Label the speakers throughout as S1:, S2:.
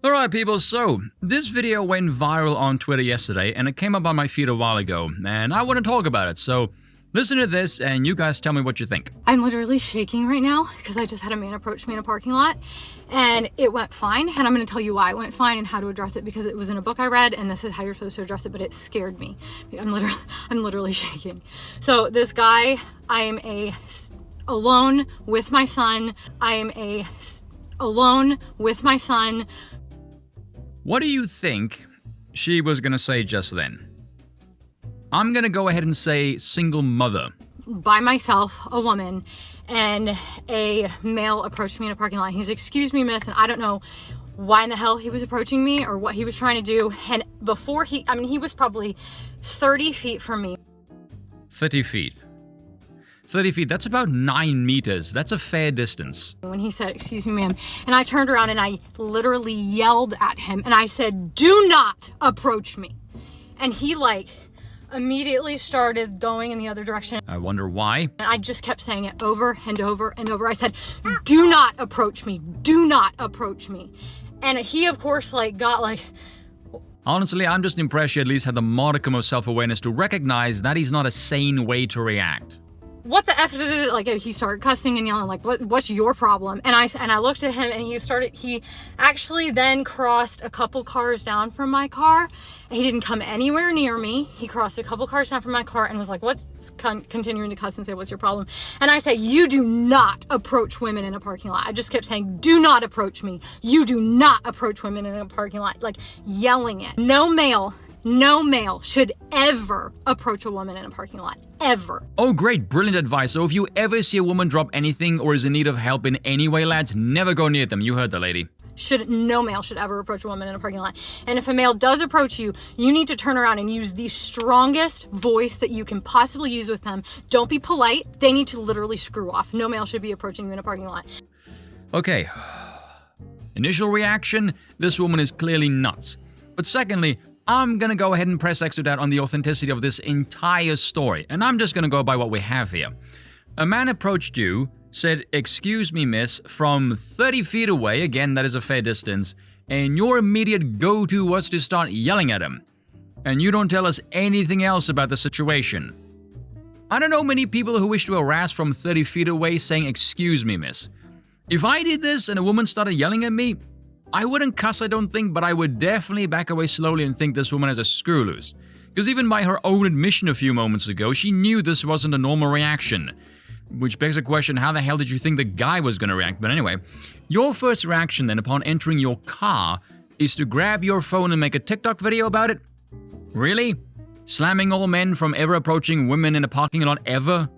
S1: Alright people, so this video went viral on Twitter yesterday and it came up on my feed a while ago and I want to talk about it, so listen to this and you guys tell me what you think.
S2: I'm literally shaking right now because I just had a man approach me in a parking lot and it went fine, and I'm going to tell you why it went fine and how to address it, because it was in a book I read and this is how you're supposed to address it, but it scared me. I'm literally shaking. So this guy, alone with my son. Alone with my son.
S1: What do you think she was gonna say just then? I'm gonna go ahead and say single mother.
S2: By myself, a woman, and a male approached me in a parking lot. He's, "Excuse me, miss," and I don't know why in the hell he was approaching me or what he was trying to do. And before he was probably 30 feet from me.
S1: 30 feet. 30 feet, that's about 9 meters. That's a fair distance.
S2: When he said, "Excuse me, ma'am," and I turned around and I literally yelled at him and I said, "Do not approach me." And he immediately started going in the other direction.
S1: I wonder why.
S2: And I just kept saying it over and over and over. I said, "Do not approach me. Do not approach me." And he, of course, got.
S1: Honestly, I'm just impressed she at least had the modicum of self-awareness to recognize that is not a sane way to react.
S2: What the F did it? He started cussing and yelling, what's your problem? And I looked at him and he actually then crossed a couple cars down from my car. He didn't come anywhere near me. He crossed a couple cars down from my car and was like, continuing to cuss and say, "What's your problem?" And I said, "You do not approach women in a parking lot." I just kept saying, "Do not approach me. You do not approach women in a parking lot," yelling it. No male should ever approach a woman in a parking lot. Ever.
S1: Oh great, brilliant advice. So if you ever see a woman drop anything or is in need of help in any way, lads, never go near them. You heard the lady.
S2: No male should ever approach a woman in a parking lot. And if a male does approach you, you need to turn around and use the strongest voice that you can possibly use with them. Don't be polite. They need to literally screw off. No male should be approaching you in a parking lot.
S1: Okay. Initial reaction, this woman is clearly nuts. But secondly, I'm gonna go ahead and press extra doubt on the authenticity of this entire story, and I'm just gonna go by what we have here. A man approached you, said, "Excuse me, miss," from 30 feet away, again, that is a fair distance, and your immediate go-to was to start yelling at him. And you don't tell us anything else about the situation. I don't know many people who wish to harass from 30 feet away saying, "Excuse me, miss." If I did this and a woman started yelling at me, I wouldn't cuss, I don't think, but I would definitely back away slowly and think this woman has a screw loose. Because even by her own admission a few moments ago, she knew this wasn't a normal reaction. Which begs the question, how the hell did you think the guy was going to react? But anyway, your first reaction then upon entering your car is to grab your phone and make a TikTok video about it? Really? Slamming all men from ever approaching women in a parking lot ever?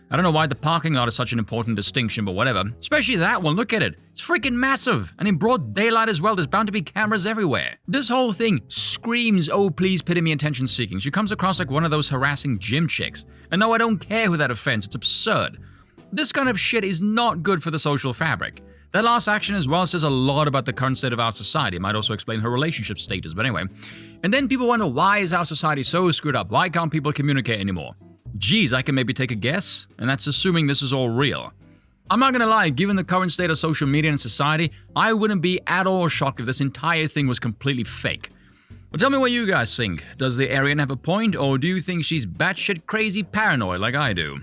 S1: I don't know why the parking lot is such an important distinction, but whatever. Especially that one, look at it. It's freaking massive, and in broad daylight as well. There's bound to be cameras everywhere. This whole thing screams, "Oh, please pity me," attention seeking. She comes across like one of those harassing gym chicks. And no, I don't care who that offends, it's absurd. This kind of shit is not good for the social fabric. That last action as well says a lot about the current state of our society. It might also explain her relationship status, but anyway. And then people wonder, why is our society so screwed up? Why can't people communicate anymore? Geez, I can maybe take a guess, and that's assuming this is all real. I'm not gonna lie, given the current state of social media and society, I wouldn't be at all shocked if this entire thing was completely fake. But tell me what you guys think. Does the Aryan have a point, or do you think she's batshit crazy paranoid like I do?